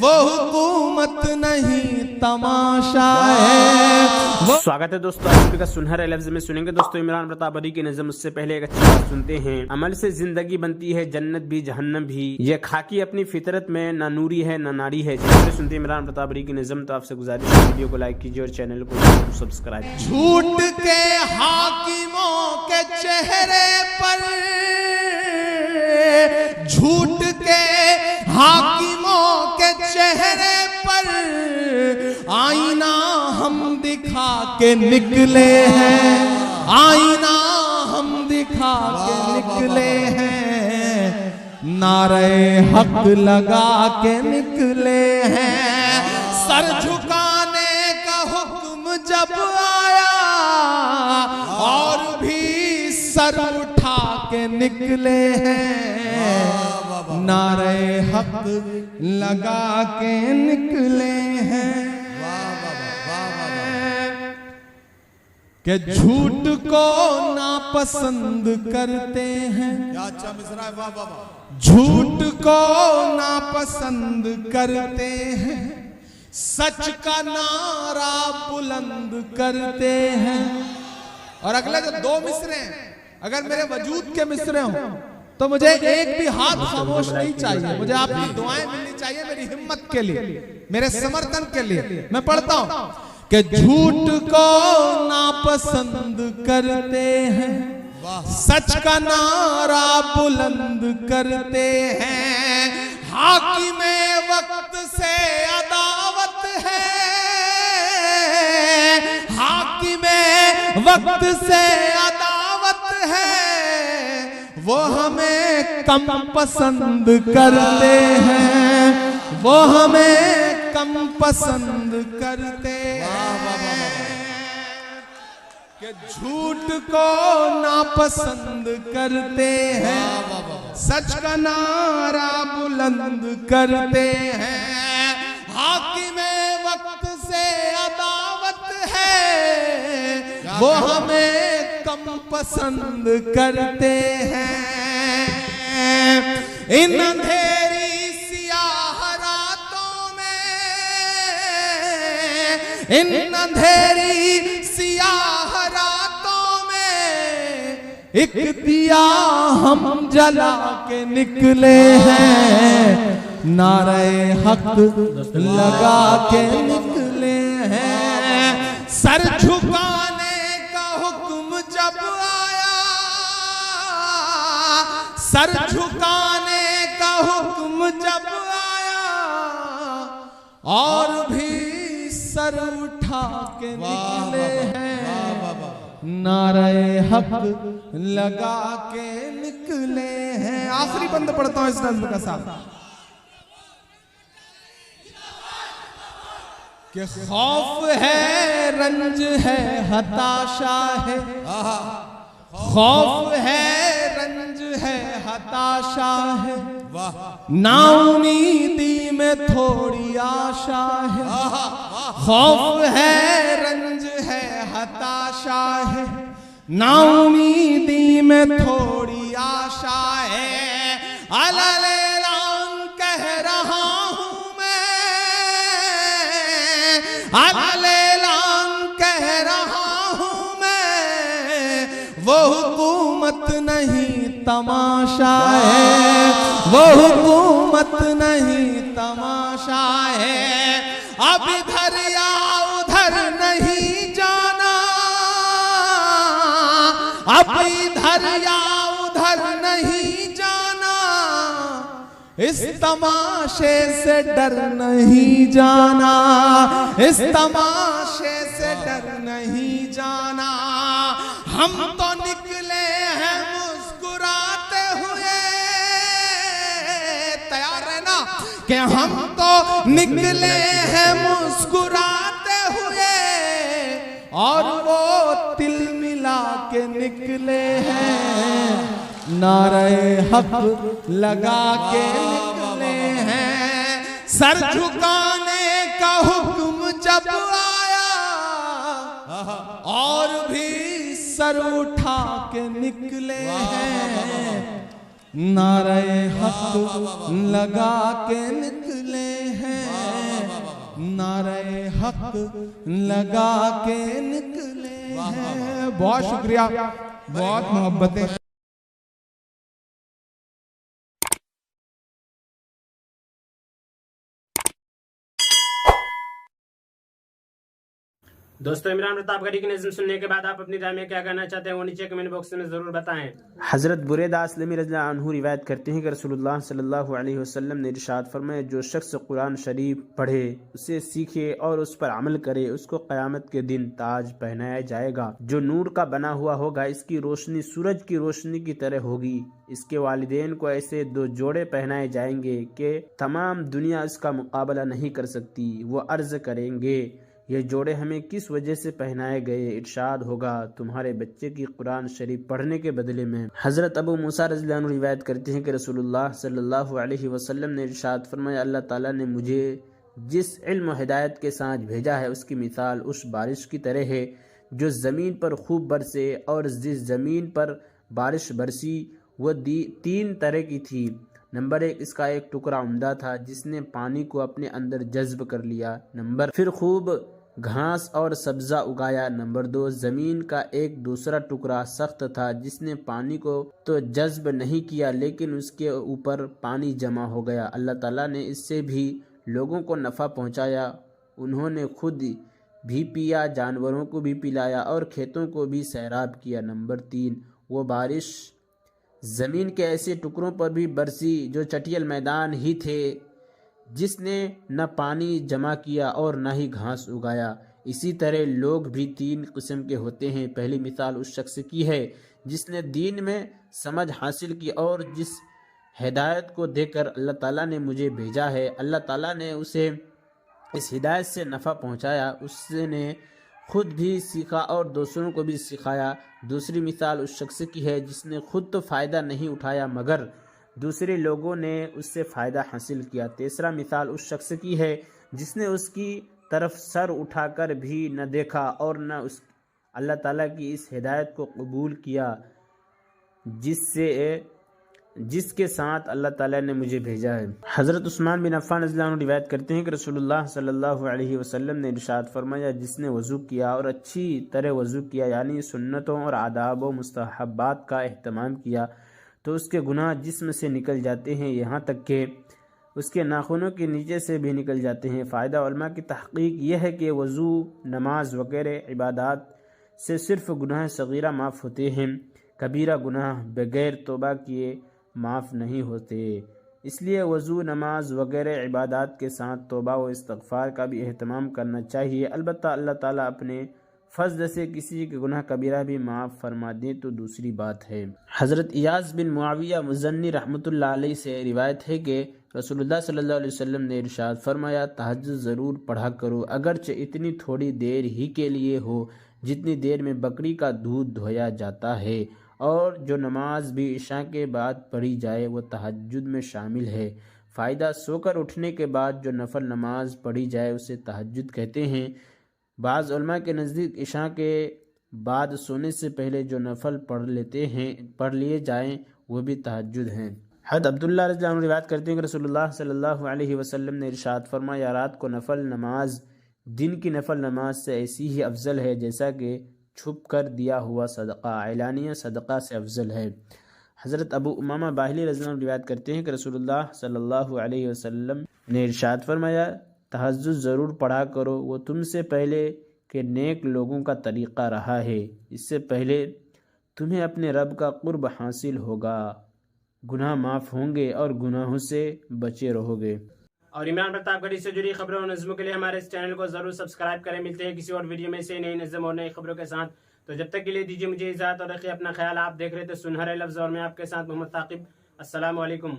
वो हुकूमत नहीं तमाशा है। स्वागत है दोस्तों, आज का सुनहरे लफ्ज में सुनेंगे दोस्तों इमरान प्रताप बरी की नज़म। उससे पहले एक अच्छी बात सुनते हैं। अमल से जिंदगी बनती है, जन्नत भी जहन्नम भी, ये खाकी अपनी फितरत में ना नूरी है ना नारी है। सुनते हैं इमरान प्रताप बरी की नज़म। तो आपसे गुजारिश है वीडियो को लाइक कीजिए और चैनल को सब्सक्राइब। झूठ के हाकिमों के चेहरे पर, झूठ के हाकिमों के चेहरे पर आईना हम दिखा के निकले हैं, आईना हम दिखा के निकले हैं, नारे हक लगा के निकले हैं। सर झुकाने का हुक्म जब आया और भी सर उठा के निकले हैं, नारे हक लगा के निकले हैं। कि झूठ को नापसंद करते हैं, क्या अच्छा मिसरा है, वाह वाह वाह। झूठ को नापसंद करते हैं, सच का नारा बुलंद करते हैं। और अगले जो दो मिसरे हैं, अगर मेरे वजूद के मिसरे हों तो मुझे एक भी हाथ खामोश नहीं चाहिए। मुझे आपकी दुआएं मिलनी चाहिए मेरी हिम्मत के लिए, मेरे समर्थन के लिए। मैं पढ़ता हूं कि झूठ को नापसंद करते हैं, सच का नारा बुलंद करते हैं। हाकिमे वक्त से अदावत है, हाकिमे वक्त से अदावत है, वो हमें कम पसंद करते हैं, वो हमें कम पसंद करते हैं। कि झूठ को नापसंद करते हैं, सच का नारा बुलंद करते हैं। हाकिमे वक्त से अदावत है, वो हमें कम पसंद करते हैं। इन अंधेरी सियाह रातों में, इन अंधेरी सियाह रातों में एक दिया हम जला के निकले हैं, नारे हक लगा के निकले हैं। सर झुकाने का हुक्म जब आया, सर झुकाने का हुक्म जब आया और भी सर उठा के निकले हैं, नारे हक लगा के निकले हैं। आखिरी बंद पढ़ता हूं इस नज़्म का साथ। कि खौफ है, रंज है, हताशा है, खौफ है, रंज है, हताशा है, नाउमीदी में थोड़ी आशा है। खौफ है, रंज है, हताशा है, नाउमीदी में थोड़ी आशा है। अलैलान कह रहा हूं मैं, अलैलान कह रहा हूं मैं, वो हुकूमत नहीं तमाशा है, वो हुकूमत नहीं तमाशा है। अब इधर या उधर नहीं जाना, अब इधर या उधर नहीं जाना, इस तमाशे से डर नहीं जाना, इस तमाशे से डर नहीं जाना। हम तो निकले हैं मुस्कुराते हुए, तैयार है ना? कि हम तो निकले हैं मुस्कुराते हुए और वो तिल मिला के निकले हैं, नारे हक लगा के निकले हैं। सर झुकाने का हुक्म जब आया और भी सर उठा के निकले हैं, नारे हक लगा के निकले हैं। नारे हक लगा के निकले हैं। बहुत शुक्रिया, बहुत मोहब्बतें। दोस्तों, इमरान प्रताप गढ़ी की नज़्म सुनने के बाद आप अपनी राय में क्या कहना चाहते हैं वो नीचे कमेंट बॉक्स में जरूर बताएं। हजरत बुरैदा अस्लमी रज़ियल्लाहु अन्हु रिवायत करते हैं कि रसूलुल्लाह सल्लल्लाहु अलैहि वसल्लम ने इरशाद फरमाया, जो शख्स कुरान शरीफ पढ़े, उसे सीखे और उस पर अमल करे, उसको क़यामत के दिन ताज पहनाया जाएगा जो नूर का बना हुआ होगा। इसकी रोशनी सूरज की रोशनी की तरह होगी। इसके वालिदैन को ऐसे 2 जोड़े पहनाए जाएंगे कि तमाम दुनिया इसका मुकाबला नहीं कर सकती। वो अर्ज करेंगे, ये जोड़े हमें किस वजह से पहनाए गए? इरशाद होगा, तुम्हारे बच्चे की कुरान शरीफ पढ़ने के बदले में। हजरत अबू मूसा रज़ियल्लाहु अन्हु रिवायत करते हैं कि रसूलुल्लाह सल्लल्लाहु अलैहि वसल्लम ने इरशाद फरमाया, अल्लाह ताला ने मुझे जिस इल्म और हिदायत के साथ भेजा है उसकी मिसाल उस बारिश की तरह है जो ज़मीन पर खूब बरसे, और जिस ज़मीन पर बारिश बरसी वह 3 तरह की थी। नंबर 1, इसका एक टुकड़ा उम्दा था जिसने पानी को अपने अंदर जज्ब कर लिया। फिर खूब घास और सब्जा उगाया। नंबर 2, जमीन का एक दूसरा टुकड़ा सख्त था जिसने पानी को तो जज्ब नहीं किया लेकिन उसके ऊपर पानी जमा हो गया। अल्लाह ताला ने इससे भी लोगों को नफ़ा पहुंचाया। उन्होंने खुद भी पिया, जानवरों को भी पिलाया और खेतों को भी सैराब किया। नंबर 3, वो बारिश ज़मीन के ऐसे टुकड़ों पर भी बरसी जो चटियल मैदान ही थे, जिसने न पानी जमा किया और न ही घास उगाया। इसी तरह लोग भी 3 किस्म के होते हैं। पहली मिसाल उस शख्स की है जिसने दीन में समझ हासिल की और जिस हिदायत को देकर अल्लाह ताला ने मुझे भेजा है, अल्लाह ताला ने उसे इस हिदायत से नफ़ा पहुंचाया। उसने खुद भी सीखा और दूसरों को भी सिखाया। दूसरी मिसाल उस शख्स की है जिसने खुद तो फ़ायदा नहीं उठाया मगर दूसरे लोगों ने उससे फ़ायदा हासिल किया। तीसरा मिसाल उस शख्स की है जिसने उसकी तरफ सर उठाकर भी न देखा और न उस अल्लाह ताला की इस हिदायत को कबूल किया जिसके साथ अल्लाह ताला ने मुझे भेजा है। हज़रत उस्मान बिन अफ़्फ़ान रज़ियल्लाहु अन्हु रिवायत करते हैं कि रसूलुल्लाह सल्लल्लाहु अलैहि वसल्लम ने इरशाद फरमाया, जिसने वज़ू किया और अच्छी तरह वज़ू किया यानी सुन्नतों और आदाब व मुस्तहब्बात का एहतमाम किया तो उसके गुनाह जिस्म से निकल जाते हैं, यहाँ तक कि उसके नाखूनों के नीचे से भी निकल जाते हैं। फ़ायदा उलमा की तहक़ीक़ यह है कि वज़ू, नमाज वगैरह इबादात से सिर्फ़ गुनाह सग़ीरा माफ़ होते हैं, कबीरा गुनाह बग़ैर तौबा किए माफ़ नहीं होते। इसलिए वज़ू, नमाज वगैरह इबादात के साथ तौबा व इस्तिग़फ़ार का भी एहतमाम करना चाहिए। अलबत्ता अल्लाह ताला अपने फ़ज़ल से किसी के गुनाह कबीरा भी माफ़ फरमा दे तो दूसरी बात है। हज़रत इयाज़ बिन मुआविया मुज़न्नी रहमतुल्लाह अलैहि से रिवायत है कि रसूलुल्लाह सल्लल्लाहु अलैहि वसल्लम ने इरशाद फरमाया, तहज्जुद ज़रूर पढ़ा करो, अगरचे इतनी थोड़ी देर ही के लिए हो जितनी देर में बकरी का दूध धोया जाता है, और जो नमाज भी इशा के बाद पढ़ी जाए वो तहज्जुद में शामिल है। फ़ायदा, सोकर उठने के बाद जो नफल नमाज पढ़ी जाए उसे तहज्जुद कहते हैं। बाज़ उलमा के नज़दीक इशा के बाद सोने से पहले जो नफल पढ़ लिए जाएं वो भी तहज्जुद हैं। हज़रत अब्दुल्लाह रज़ियल्लाहु अन्हु रिवायत करते हैं कि रसूलुल्लाह सल्लल्लाहु अलैहि वसल्लम ने इरशाद फरमाया, रात को नफल नमाज दिन की नफल नमाज से ऐसी ही अफजल है जैसा कि छुप कर दिया हुआ सदका एलानिया सदका से अफजल है। हज़रत अबू उमामा बाहिली रज़ियल्लाहु अन्हु रिवायत करते हैं कि रसूलुल्लाह सल्लल्लाहु अलैहि वसल्लम ने इरशाद फरमाया, तहज्जुद ज़रूर पढ़ा करो, वो तुमसे पहले के नेक लोगों का तरीक़ा रहा है। इससे पहले तुम्हें अपने रब का क़ुर्ब हासिल होगा, गुनाह माफ़ होंगे और गुनाहों से बचे रहोगे। और इमरान प्रताप गढ़ी से जुड़ी खबरों और नज़्मों के लिए हमारे इस चैनल को ज़रूर सब्सक्राइब करें। मिलते हैं किसी और वीडियो में से नई नज़्म और नई खबरों के साथ। तो जब तक के लिए दीजिए मुझे इजाज़त और रखिए अपना ख्याल। आप देख रहे थे सुनहरे लफ्ज़ और मैं आपके साथ मोहम्मद ताक़िब। अस्सलामु अलैकुम।